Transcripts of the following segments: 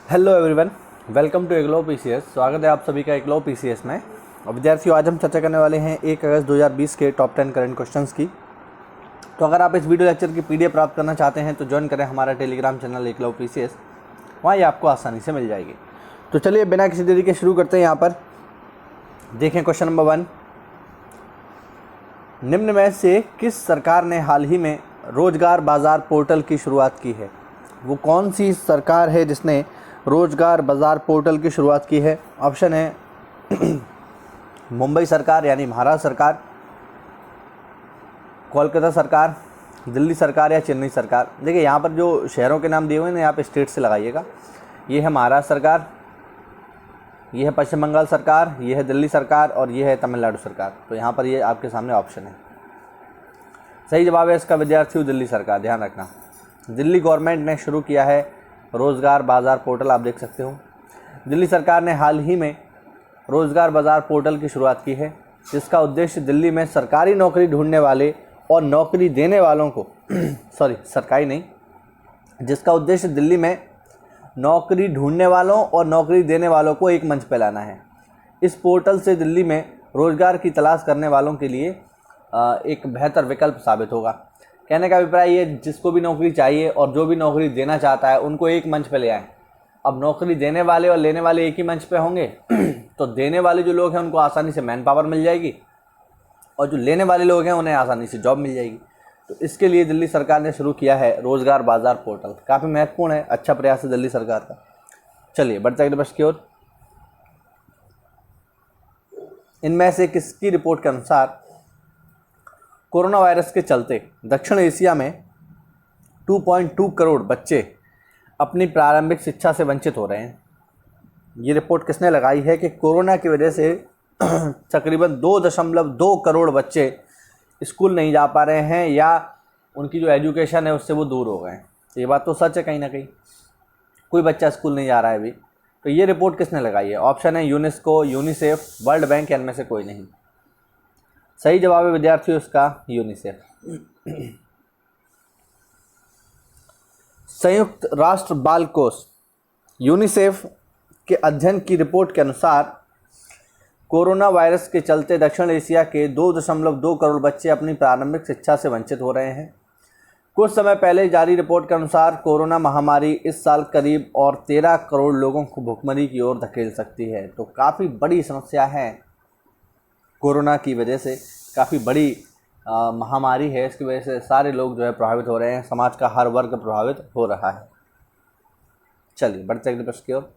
Hello everyone, welcome to एग्लो PCS. स्वागत है आप सभी का एग्लो पीसीएस में। और विद्यार्थियों, आज हम चर्चा करने वाले हैं 1 अगस्त 2020 के टॉप 10 करंट क्वेश्चंस की। तो अगर आप इस वीडियो लेक्चर की पीडीएफ प्राप्त करना चाहते हैं तो ज्वाइन करें हमारा टेलीग्राम चैनल एग्लो पीसीएस, वहाँ ये आपको आसानी से मिल जाएगी। तो चलिए बिना किसी देरी के शुरू करते हैं। यहाँ पर देखें क्वेश्चन नंबर 1, निम्न में से किस सरकार ने हाल ही में रोजगार बाजार पोर्टल की शुरुआत की है? वो कौन सी सरकार है जिसने रोजगार बाजार पोर्टल की शुरुआत की है? ऑप्शन है मुंबई सरकार यानी महाराष्ट्र सरकार, कोलकाता सरकार, दिल्ली सरकार या चेन्नई सरकार। देखिए यहाँ पर जो शहरों के नाम दिए हुए हैं ना, यहाँ पे स्टेट से लगाइएगा। ये है महाराष्ट्र सरकार, ये है पश्चिम बंगाल सरकार, ये है दिल्ली सरकार और ये है तमिलनाडु सरकार। तो यहाँ पर ये आपके सामने ऑप्शन है। सही जवाब है इसका विद्यार्थियों दिल्ली सरकार। ध्यान रखना, दिल्ली गवर्नमेंट ने शुरू किया है रोज़गार बाज़ार पोर्टल। आप देख सकते हो दिल्ली सरकार ने हाल ही में रोज़गार बाज़ार पोर्टल की शुरुआत की है, जिसका उद्देश्य दिल्ली में सरकारी नौकरी ढूंढने वाले और नौकरी देने वालों को सरकारी नहीं, जिसका उद्देश्य दिल्ली में नौकरी ढूंढने वालों और नौकरी देने वालों को एक मंच पर लाना है। इस पोर्टल से दिल्ली में रोज़गार की तलाश करने वालों के लिए एक बेहतर विकल्प साबित होगा। कहने का अभिप्राय ये, जिसको भी नौकरी चाहिए और जो भी नौकरी देना चाहता है उनको एक मंच पे ले आएँ। अब नौकरी देने वाले और लेने वाले एक ही मंच पे होंगे तो देने वाले जो लोग हैं उनको आसानी से मैन पावर मिल जाएगी और जो लेने वाले लोग हैं उन्हें आसानी से जॉब मिल जाएगी। तो इसके लिए दिल्ली सरकार ने शुरू किया है रोज़गार बाज़ार पोर्टल। काफ़ी महत्वपूर्ण है, अच्छा प्रयास है दिल्ली सरकार का। चलिए बढ़ते अगले प्रश्न की ओर। इनमें से किसकी रिपोर्ट के अनुसार कोरोना वायरस के चलते दक्षिण एशिया में 2.2 करोड़ बच्चे अपनी प्रारंभिक शिक्षा से वंचित हो रहे हैं? ये रिपोर्ट किसने लगाई है कि कोरोना की वजह से तकरीबन 2.2 करोड़ बच्चे स्कूल नहीं जा पा रहे हैं या उनकी जो एजुकेशन है उससे वो दूर हो गए हैं। तो ये बात तो सच है, कहीं ना कहीं कोई बच्चा स्कूल नहीं जा रहा है अभी। तो ये रिपोर्ट किसने लगाई है? ऑप्शन है यूनेस्को, यूनिसेफ, वर्ल्ड बैंक या इनमें से कोई नहीं। सही जवाब है विद्यार्थियों इसका यूनिसेफ। संयुक्त राष्ट्र बाल कोष यूनिसेफ के अध्ययन की रिपोर्ट के अनुसार कोरोना वायरस के चलते दक्षिण एशिया के 2.2 करोड़ बच्चे अपनी प्रारंभिक शिक्षा से वंचित हो रहे हैं। कुछ समय पहले जारी रिपोर्ट के अनुसार कोरोना महामारी इस साल करीब और 13 करोड़ लोगों को भुखमरी की ओर धकेल सकती है। तो काफ़ी बड़ी समस्या है, कोरोना की वजह से काफ़ी बड़ी महामारी है। इसकी वजह से सारे लोग जो है प्रभावित हो रहे हैं, समाज का हर वर्ग प्रभावित हो रहा है। चलिए बढ़ते अगले प्रश्न की ओर।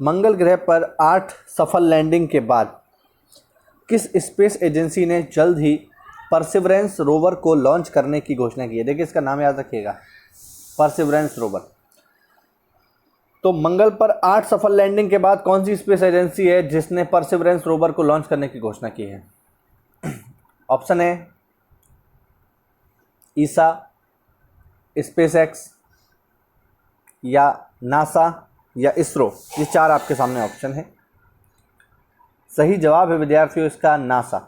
मंगल ग्रह पर 8 सफल लैंडिंग के बाद किस स्पेस एजेंसी ने जल्द ही परसिवरेंस रोवर को लॉन्च करने की घोषणा की है? देखिए इसका नाम याद रखिएगा, परसिवरेंस रोवर। तो मंगल पर 8 सफल लैंडिंग के बाद कौन सी स्पेस एजेंसी है जिसने परसिवरेंस रोवर को लॉन्च करने की घोषणा की है? ऑप्शन है ईसा, स्पेसएक्स या नासा या इसरो। ये 4 आपके सामने ऑप्शन है। सही जवाब है विद्यार्थियों इसका नासा।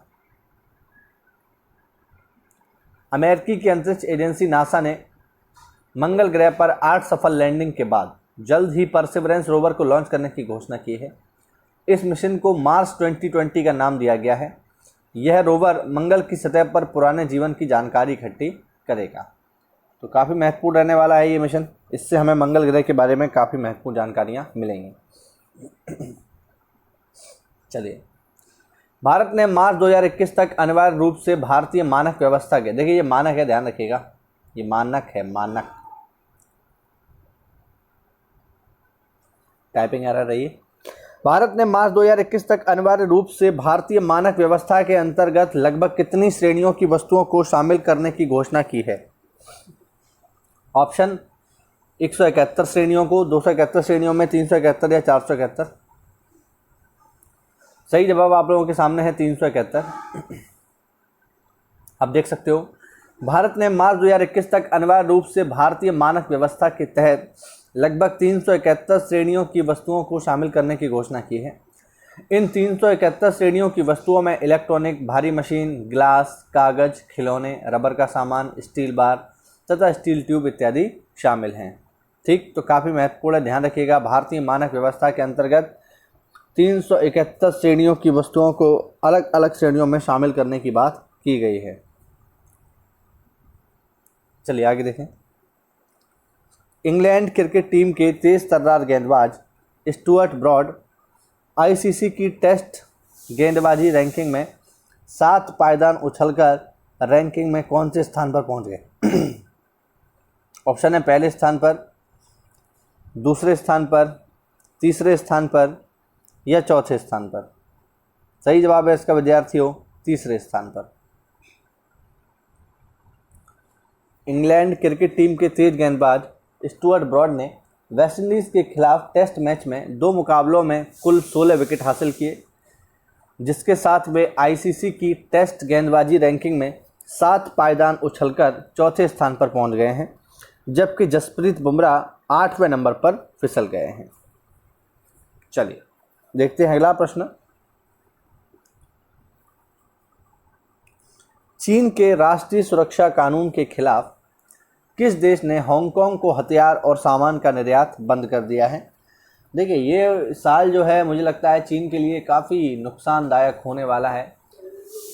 अमेरिकी की अंतरिक्ष एजेंसी नासा ने मंगल ग्रह पर 8 सफल लैंडिंग के बाद जल्द ही परसिवरेंस रोवर को लॉन्च करने की घोषणा की है। इस मिशन को मार्स 2020 का नाम दिया गया है। यह रोवर मंगल की सतह पर पुराने जीवन की जानकारी इकट्ठी करेगा। तो काफ़ी महत्वपूर्ण रहने वाला है ये मिशन। इससे हमें मंगल ग्रह के बारे में काफ़ी महत्वपूर्ण जानकारियाँ मिलेंगी। चलिए, भारत ने मार्च 2021 तक अनिवार्य रूप से भारतीय मानक व्यवस्था के, देखिए ये मानक है, ध्यान रखिएगा, ये मानक है, मानक, टाइपिंग एरर रही है। भारत ने मार्च 2021 तक अनिवार्य रूप से भारतीय मानक व्यवस्था के अंतर्गत लगभग कितनी श्रेणियों की वस्तुओं को शामिल करने की घोषणा की है? ऑप्शन 171 श्रेणियों को, 271 श्रेणियों में, 371 या 471। सही जवाब आप लोगों के सामने है 371। आप देख सकते हो भारत ने मार्च 2021 तक अनिवार्य रूप से भारतीय मानक व्यवस्था के तहत लगभग 371 श्रेणियों की वस्तुओं को शामिल करने की घोषणा की है। इन 371 श्रेणियों की वस्तुओं में इलेक्ट्रॉनिक, भारी मशीन, ग्लास, कागज, खिलौने, रबर का सामान, स्टील बार, तथा स्टील ट्यूब इत्यादि शामिल हैं। ठीक, तो काफ़ी महत्वपूर्ण है, ध्यान रखिएगा। भारतीय मानक व्यवस्था के अंतर्गत 371 श्रेणियों की वस्तुओं को अलग अलग श्रेणियों में शामिल करने की बात की गई है। चलिए आगे देखें। इंग्लैंड क्रिकेट टीम के तेज तर्रार गेंदबाज स्टुअर्ट ब्रॉड आईसीसी की टेस्ट गेंदबाजी रैंकिंग में 7 पायदान उछलकर रैंकिंग में कौन से स्थान पर पहुंच गए? ऑप्शन है पहले स्थान पर, दूसरे स्थान पर, तीसरे स्थान पर या चौथे स्थान पर। सही जवाब है इसका विद्यार्थियों तीसरे स्थान पर। इंग्लैंड क्रिकेट टीम के तेज गेंदबाज स्टुअर्ट ब्रॉड ने वेस्टइंडीज़ के खिलाफ टेस्ट मैच में 2 मुकाबलों में कुल 16 विकेट हासिल किए, जिसके साथ वे आईसीसी की टेस्ट गेंदबाजी रैंकिंग में 7 पायदान उछलकर चौथे स्थान पर पहुंच गए हैं, जबकि जसप्रीत बुमराह 8वें नंबर पर फिसल गए हैं। चलिए देखते हैं अगला प्रश्न। चीन के राष्ट्रीय सुरक्षा कानून के खिलाफ किस देश ने हांगकांग को हथियार और सामान का निर्यात बंद कर दिया है? देखिए ये साल जो है मुझे लगता है चीन के लिए काफ़ी नुकसानदायक होने वाला है,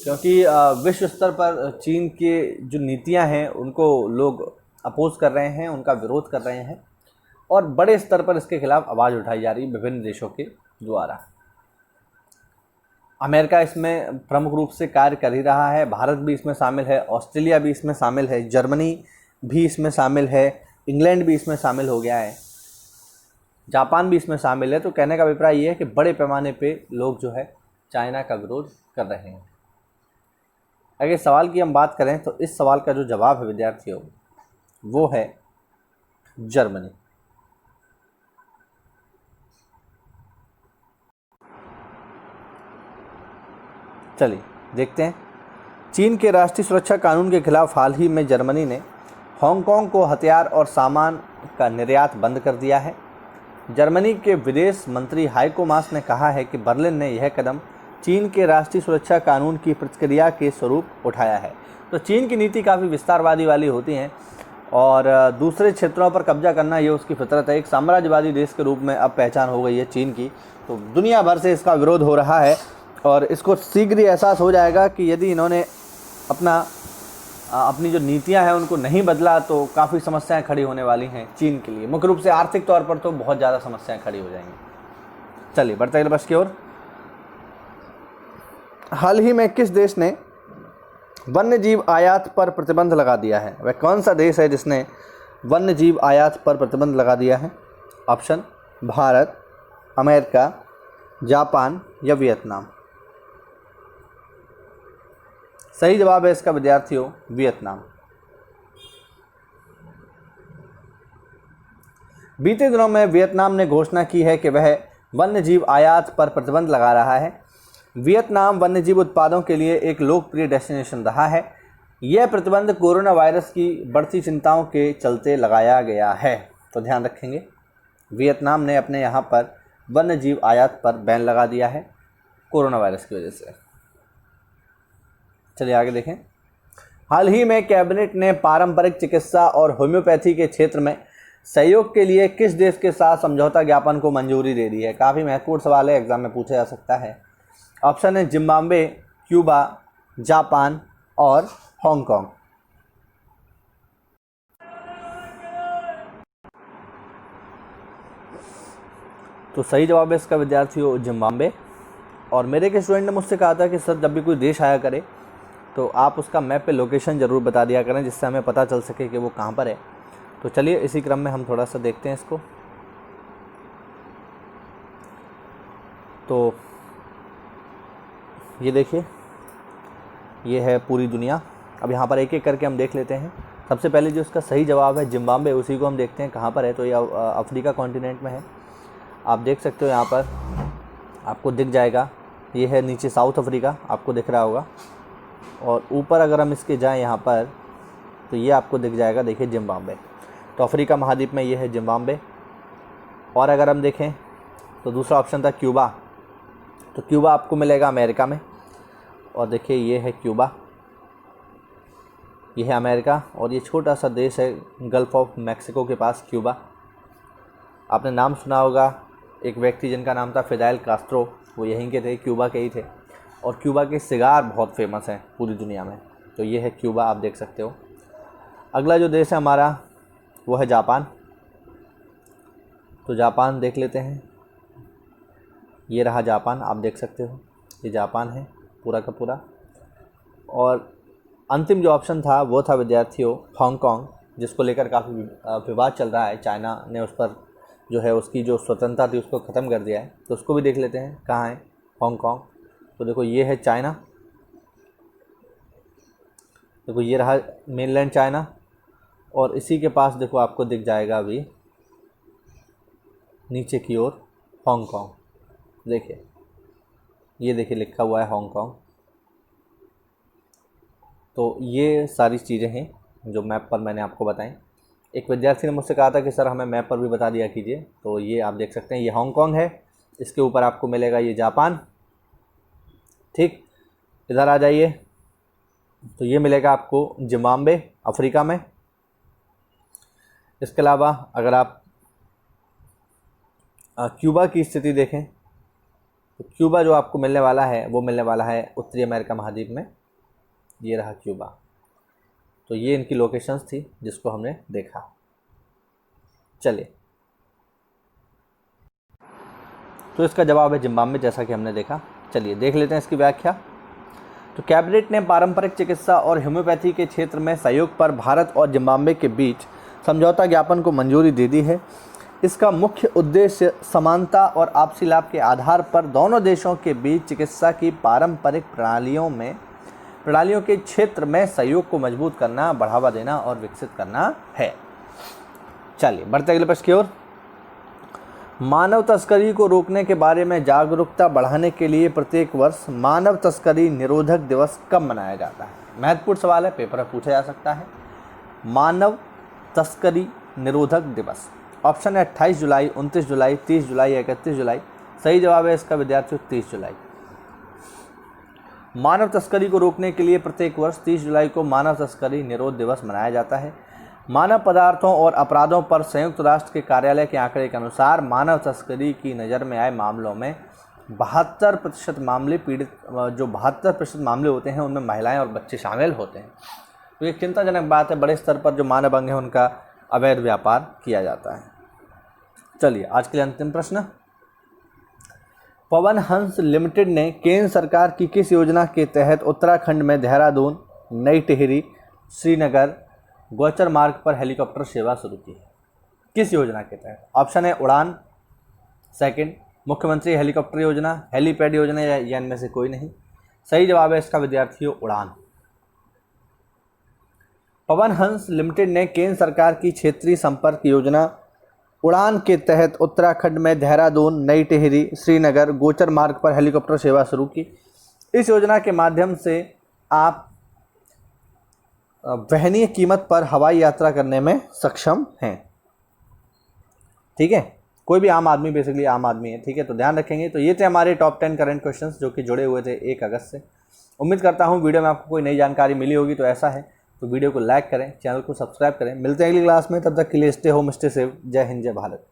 क्योंकि विश्व स्तर पर चीन के जो नीतियां हैं उनको लोग अपोज कर रहे हैं, उनका विरोध कर रहे हैं और बड़े स्तर पर इसके खिलाफ आवाज़ उठाई जा रही है विभिन्न देशों के द्वारा। अमेरिका इसमें प्रमुख रूप से कार्य कर ही रहा है, भारत भी इसमें शामिल है, ऑस्ट्रेलिया भी इसमें शामिल है, जर्मनी भी इसमें शामिल है, इंग्लैंड भी इसमें शामिल हो गया है, जापान भी इसमें शामिल है। तो कहने का अभिप्राय ये है कि बड़े पैमाने पे लोग जो है चाइना का विरोध कर रहे हैं। अगर सवाल की हम बात करें तो इस सवाल का जो जवाब है विद्यार्थियों वो है जर्मनी। चलिए देखते हैं। चीन के राष्ट्रीय सुरक्षा कानून के खिलाफ हाल ही में जर्मनी ने हांगकांग को हथियार और सामान का निर्यात बंद कर दिया है। जर्मनी के विदेश मंत्री हाइको मास ने कहा है कि बर्लिन ने यह कदम चीन के राष्ट्रीय सुरक्षा कानून की प्रतिक्रिया के स्वरूप उठाया है। तो चीन की नीति काफ़ी विस्तारवादी वाली होती हैं और दूसरे क्षेत्रों पर कब्जा करना ये उसकी फितरत है। एक साम्राज्यवादी देश के रूप में अब पहचान हो गई है चीन की। तो दुनिया भर से इसका विरोध हो रहा है और इसको शीघ्र ही एहसास हो जाएगा कि यदि इन्होंने अपनी जो नीतियां हैं उनको नहीं बदला तो काफ़ी समस्याएं खड़ी होने वाली हैं चीन के लिए। मुख्य रूप से आर्थिक तौर पर तो बहुत ज़्यादा समस्याएं खड़ी हो जाएंगी। चलिए बढ़ते अगले प्रश्न की ओर। हाल ही में किस देश ने वन्यजीव आयात पर प्रतिबंध लगा दिया है? वह कौन सा देश है जिसने वन्यजीव आयात पर प्रतिबंध लगा दिया है? ऑप्शन भारत, अमेरिका, जापान या वियतनाम। सही जवाब है इसका विद्यार्थियों वियतनाम। बीते दिनों में वियतनाम ने घोषणा की है कि वह वन्यजीव आयात पर प्रतिबंध लगा रहा है। वियतनाम वन्यजीव उत्पादों के लिए एक लोकप्रिय डेस्टिनेशन रहा है। यह प्रतिबंध कोरोना वायरस की बढ़ती चिंताओं के चलते लगाया गया है। तो ध्यान रखेंगे वियतनाम ने अपने यहाँ पर वन्यजीव आयात पर बैन लगा दिया है कोरोना वायरस की वजह से। चलिए आगे देखें। हाल ही में कैबिनेट ने पारंपरिक चिकित्सा और होम्योपैथी के क्षेत्र में सहयोग के लिए किस देश के साथ समझौता ज्ञापन को मंजूरी दे दी है? काफ़ी महत्वपूर्ण सवाल है, एग्जाम में पूछा जा सकता है। ऑप्शन है जिम्बाब्वे, क्यूबा, जापान और हांगकांग। तो सही जवाब है इसका विद्यार्थियों जिम्बाब्वे। और मेरे के स्टूडेंट ने मुझसे कहा था कि सर जब भी कोई देश आया करे तो आप उसका मैप पे लोकेशन ज़रूर बता दिया करें जिससे हमें पता चल सके कि वो कहाँ पर है। तो चलिए इसी क्रम में हम थोड़ा सा देखते हैं इसको। तो ये देखिए ये है पूरी दुनिया। अब यहाँ पर एक एक करके हम देख लेते हैं। सबसे पहले जो इसका सही जवाब है जिम्बाब्वे, उसी को हम देखते हैं कहाँ पर है। तो ये अफ्रीका कॉन्टिनेंट में है। आप देख सकते हो यहाँ पर आपको दिख जाएगा, ये है नीचे साउथ अफ्रीका, आपको दिख रहा होगा। और ऊपर अगर हम इसके जाएं यहाँ पर तो ये आपको दिख जाएगा, देखिए जिम्बाब्वे। तो अफ्रीका महाद्वीप में ये है जिम्बाब्वे। और अगर हम देखें तो दूसरा ऑप्शन था क्यूबा। तो क्यूबा आपको मिलेगा अमेरिका में। और देखिए ये है क्यूबा। ये है अमेरिका, और ये छोटा सा देश है गल्फ़ ऑफ मैक्सिको के पास, क्यूबा। आपने नाम सुना होगा एक व्यक्ति जिनका नाम था फिदेल कास्ट्रो, वो यहीं के थे, क्यूबा के ही थे, और क्यूबा के सिगार बहुत फेमस हैं पूरी दुनिया में। तो ये है क्यूबा, आप देख सकते हो। अगला जो देश है हमारा वो है जापान। तो जापान देख लेते हैं, ये रहा जापान, आप देख सकते हो, ये जापान है पूरा का पूरा। और अंतिम जो ऑप्शन था वो था विद्यार्थियों हांगकांग, जिसको लेकर काफ़ी विवाद चल रहा है। चाइना ने उस पर जो है उसकी जो स्वतंत्रता थी उसको ख़त्म कर दिया है, तो उसको भी देख लेते हैं कहाँ है हांगकांग। तो देखो ये है चाइना, देखो ये रहा मेनलैंड चाइना, और इसी के पास देखो आपको दिख जाएगा अभी नीचे की ओर हांगकांग, देखिए ये देखिए लिखा हुआ है हांगकांग। तो ये सारी चीज़ें हैं जो मैप पर मैंने आपको बताई। एक विद्यार्थी ने मुझसे कहा था कि सर हमें मैप पर भी बता दिया कीजिए, तो ये आप देख सकते हैं, ये हांगकांग है, इसके ऊपर आपको मिलेगा ये जापान। ठीक, इधर आ जाइए, तो ये मिलेगा आपको जिम्बाब्वे अफ्रीका में। इसके अलावा अगर आप क्यूबा की स्थिति देखें, तो क्यूबा जो आपको मिलने वाला है वो मिलने वाला है उत्तरी अमेरिका महाद्वीप में, ये रहा क्यूबा। तो ये इनकी लोकेशंस थी जिसको हमने देखा। चलिए, तो इसका जवाब है जिम्बाब्वे, जैसा कि हमने देखा। चलिए देख लेते हैं इसकी व्याख्या। तो कैबिनेट ने पारंपरिक चिकित्सा और होम्योपैथी के क्षेत्र में सहयोग पर भारत और जिम्बाब्वे के बीच समझौता ज्ञापन को मंजूरी दे दी है। इसका मुख्य उद्देश्य समानता और आपसी लाभ के आधार पर दोनों देशों के बीच चिकित्सा की पारंपरिक प्रणालियों के क्षेत्र में सहयोग को मजबूत करना, बढ़ावा देना और विकसित करना है। चलिए बढ़ते अगले प्रश्न की ओर। मानव तस्करी को रोकने के बारे में जागरूकता बढ़ाने के लिए प्रत्येक वर्ष मानव तस्करी निरोधक दिवस कब मनाया जाता है? महत्वपूर्ण सवाल है, पेपर में पूछा जा सकता है। मानव तस्करी निरोधक दिवस, ऑप्शन है 28 जुलाई, 29 जुलाई, 30 जुलाई, 31 जुलाई। सही जवाब है इसका विद्यार्थियों 30 जुलाई। मानव तस्करी को रोकने के लिए प्रत्येक वर्ष 30 जुलाई को मानव तस्करी निरोध दिवस मनाया जाता है। मानव पदार्थों और अपराधों पर संयुक्त राष्ट्र के कार्यालय के आंकड़े के अनुसार मानव तस्करी की नज़र में आए मामलों में 72% मामले जो 72% मामले होते हैं उनमें महिलाएं और बच्चे शामिल होते हैं। तो एक चिंताजनक बात है, बड़े स्तर पर जो मानव अंग है उनका अवैध व्यापार किया जाता है। चलिए आज के लिए अंतिम प्रश्न। पवन हंस लिमिटेड ने केंद्र सरकार की किस योजना के तहत उत्तराखंड में देहरादून, नई टिहरी, श्रीनगर गोचर मार्ग पर हेलीकॉप्टर सेवा शुरू की है? किस योजना के तहत? ऑप्शन है उड़ान, सेकंड मुख्यमंत्री हेलीकॉप्टर योजना, हेलीपैड योजना, या इनमें से कोई नहीं। सही जवाब है इसका विद्यार्थियों उड़ान। पवन हंस लिमिटेड ने केंद्र सरकार की क्षेत्रीय संपर्क योजना उड़ान के तहत उत्तराखंड में देहरादून, नई टिहरी, श्रीनगर गोचर मार्ग पर हेलीकॉप्टर सेवा शुरू की। इस योजना के माध्यम से आप वहनीय कीमत पर हवाई यात्रा करने में सक्षम हैं। ठीक है, कोई भी आम आदमी, बेसिकली आम आदमी है। ठीक है, तो ध्यान रखेंगे। तो ये थे हमारे टॉप 10 करंट क्वेश्चंस जो कि जुड़े हुए थे 1 अगस्त से। उम्मीद करता हूँ वीडियो में आपको कोई नई जानकारी मिली होगी। तो ऐसा है तो वीडियो को लाइक करें, चैनल को सब्सक्राइब करें। मिलते हैं अगली क्लास में, तब तक के लिए स्टे होम स्टे सेफ। जय हिंद, जय भारत।